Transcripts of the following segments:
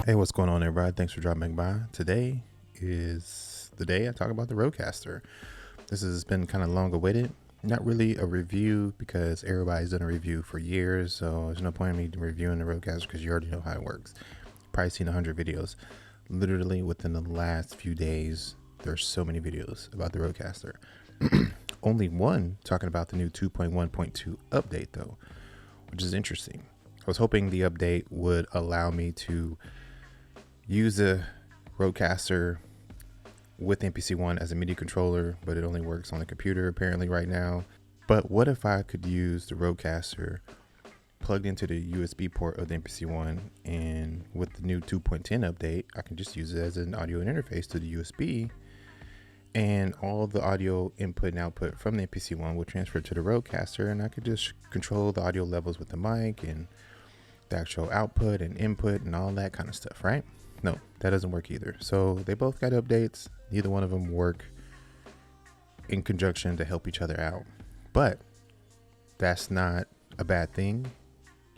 Hey, what's going on, everybody? Thanks for dropping by. Today is the day I talk about the RodeCaster. This has been kind of long awaited. Not really a review because everybody's done a review for years, so there's no point in me reviewing the RodeCaster because you already know how it works. Probably seen 100 videos. Literally within the last few days, there's so many videos about the RodeCaster. Only one talking about the new 2.1.2 update, though, which is interesting. I was hoping the update would allow me to use the RodeCaster with MPC-1 as a MIDI controller, but it only works on the computer apparently right now. But what if I could use the RodeCaster plugged into the USB port of the MPC-1, and with the new 2.10 update, I can just use it as an audio interface to the USB, and all the audio input and output from the MPC-1 will transfer to the RodeCaster, and I could just control the audio levels with the mic and the actual output and input and all that kind of stuff, right? No, that doesn't work either. So they both got updates. Neither one of them work in conjunction to help each other out. But that's not a bad thing.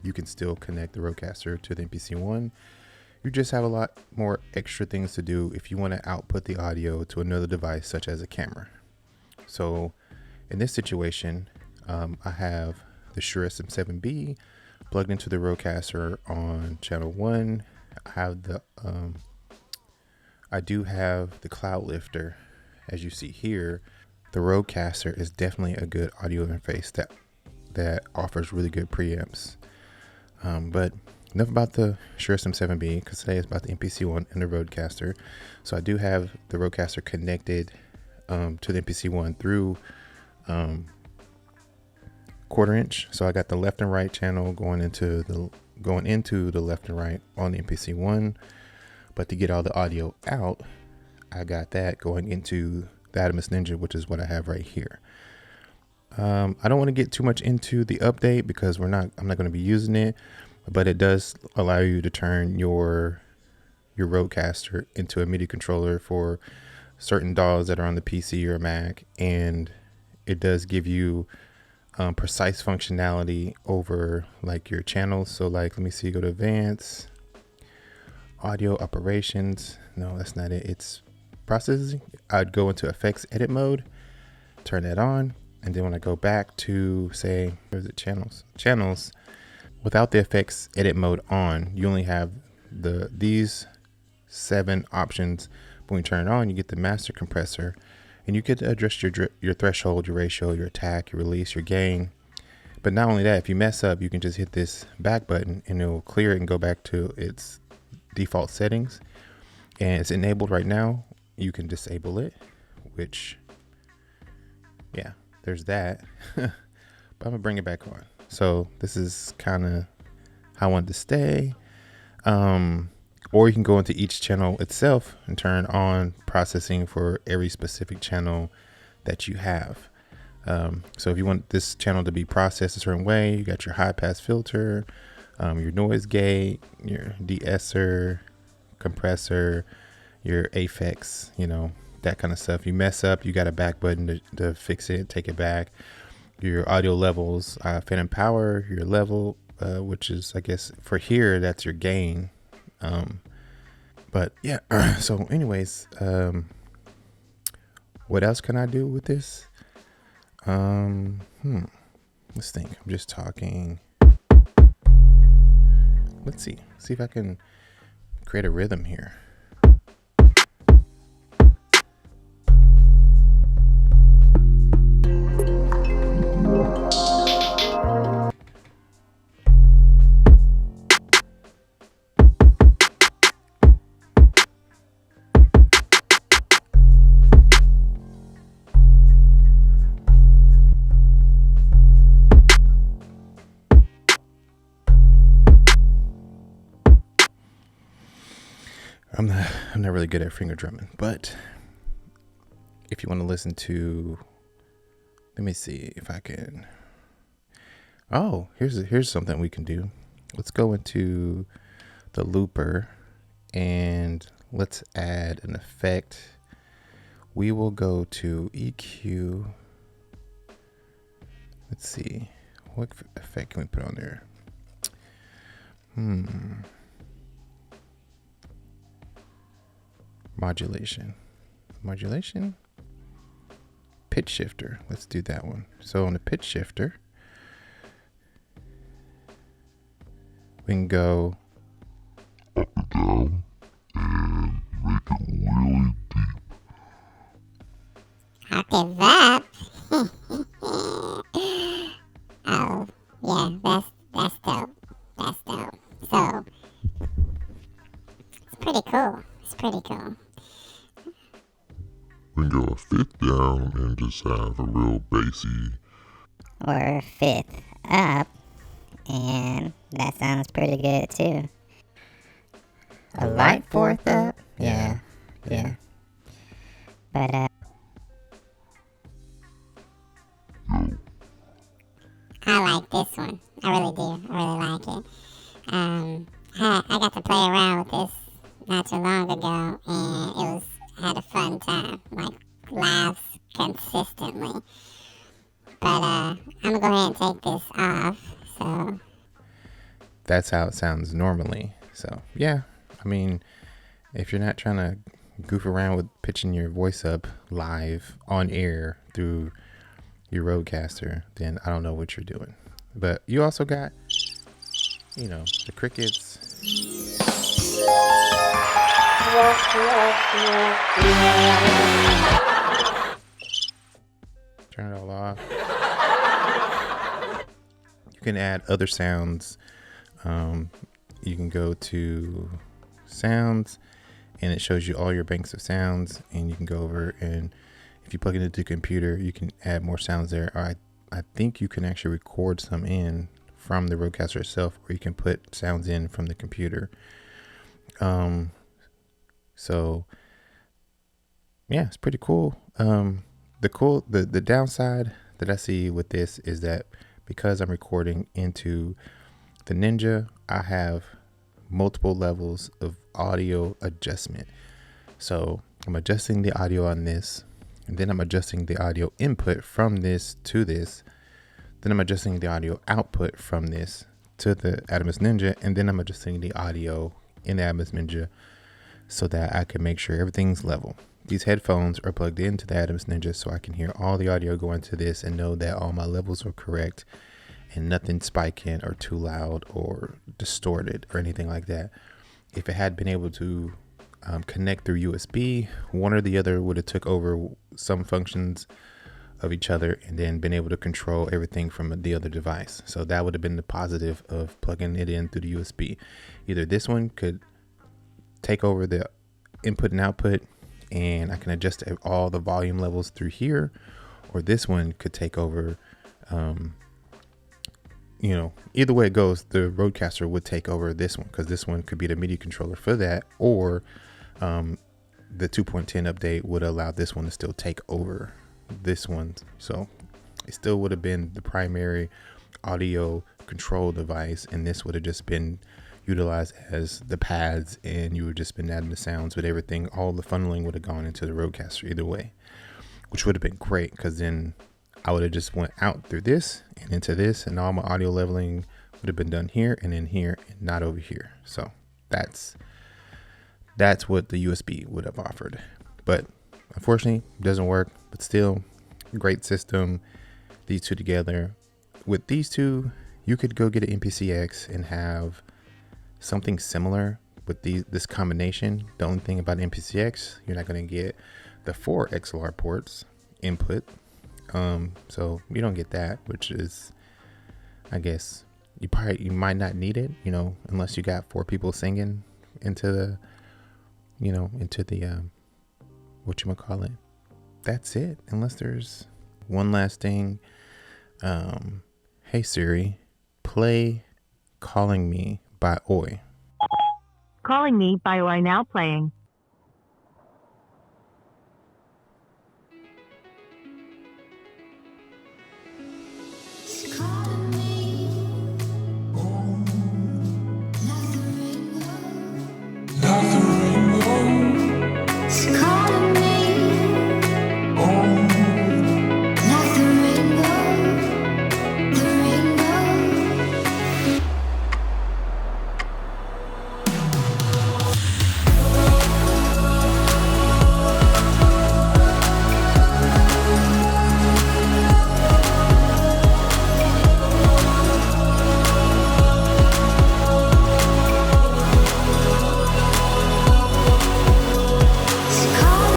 You can still connect the RodeCaster to the MPC-1. You just have a lot more extra things to do if you want to output the audio to another device, such as a camera. So in this situation, I have the Shure SM7B plugged into the RodeCaster on channel 1. I do have the Cloud Lifter. As you see here, the RodeCaster is definitely a good audio interface that offers really good preamps. But enough about the Shure SM7B, because today is about the MPC-1 and the RodeCaster. So I do have the RodeCaster connected to the MPC-1 through quarter inch. So I got the left and right channel going into the left and right on the MPC-1, but to get all the audio out, I got that going into the Adamus Ninja, which is what I have right here. I don't want to get too much into the update because I'm not going to be using it, but it does allow you to turn your RodeCaster into a MIDI controller for certain DAWs that are on the PC or Mac, and it does give you precise functionality over like your channels. So like, let me see, go to advanced audio operations. No, that's not it. It's processing. I'd go into effects edit mode, turn that on, and then when I go back to, say, where's it, channels, without the effects edit mode on, you only have these 7 options. But when you turn it on, you get the master compressor, and you get to adjust your threshold, your ratio, your attack, your release, your gain. But not only that, if you mess up, you can just hit this back button and it will clear it and go back to its default settings. And it's enabled right now. You can disable it, which, yeah, there's that. But I'm gonna bring it back on. So this is kind of how I wanted to stay. Or you can go into each channel itself and turn on processing for every specific channel that you have. So if you want this channel to be processed a certain way, you got your high pass filter, your noise gate, your de-esser, compressor, your effects, that kind of stuff. You mess up, you got a back button to fix it, take it back. Your audio levels, phantom power, your level, which is, I guess, for here, that's your gain. But yeah, so anyways, what else can I do with this? Let's think. I'm just talking. Let's see if I can create a rhythm here. I'm not really good at finger drumming, but if you want to listen to, let me see if I can. Oh, here's something we can do. Let's go into the looper and let's add an effect. We will go to EQ. Let's see, what effect can we put on there? modulation, pitch shifter. Let's do that one. So on the pitch shifter, we can go up and down and make it really deep. Octave up. Oh, yeah, that's dope. That's dope. So, it's pretty cool. We can go a fifth down and just have a real bassy. Or fifth up, and that sounds pretty good too. A light fourth up? Yeah. But, Yo, I like this one. I really do. I really like it. I got to play around with this not too long ago, and I had a fun time. Like, laughs consistently. But, I'm gonna go ahead and take this off, so. that's how it sounds normally. So yeah, I mean, if you're not trying to goof around with pitching your voice up live on air through your RodeCaster, then I don't know what you're doing. But you also got, the crickets. Turn it all off. You can add other sounds. You can go to sounds and it shows you all your banks of sounds, and you can go over, and if you plug it into the computer, you can add more sounds there. Or I think you can actually record some in from the RodeCaster itself, or you can put sounds in from the computer. So yeah, it's pretty cool. The downside that I see with this is that because I'm recording into the Ninja, I have multiple levels of audio adjustment. So I'm adjusting the audio on this, and then I'm adjusting the audio input from this to this. Then I'm adjusting the audio output from this to the Atomos Ninja, and then I'm adjusting the audio in the Atomos Ninja so that I can make sure everything's level. These headphones are plugged into the Atomos Ninja so I can hear all the audio go into this and know that all my levels are correct and nothing spiking or too loud or distorted or anything like that. If it had been able to connect through USB, one or the other would have took over some functions of each other and then been able to control everything from the other device. So that would have been the positive of plugging it in through the USB. Either this one could take over the input and output, and I can adjust all the volume levels through here, or this one could take over. Either way it goes, the RodeCaster would take over this one, because this one could be the MIDI controller for that, or the 2.10 update would allow this one to still take over this one. So it still would have been the primary audio control device, and this would have just been utilized as the pads, and you would just been adding the sounds with everything. All the funneling would have gone into the RodeCaster either way, which would have been great, because then I would have just went out through this and into this, and all my audio leveling would have been done here and in here and not over here. So that's what the USB would have offered. But unfortunately, it doesn't work. But still, great system. These two together. With these two, you could go get an MPCX and have something similar with this combination. The only thing about MPCX, you're not going to get the 4 XLR ports input. So you don't get that, which is, I guess, you might not need it, unless you got 4 people singing into the whatchamacallit. That's it. Unless there's one last thing. Hey Siri, play Calling Me by Oi. Calling Me by Oi now playing.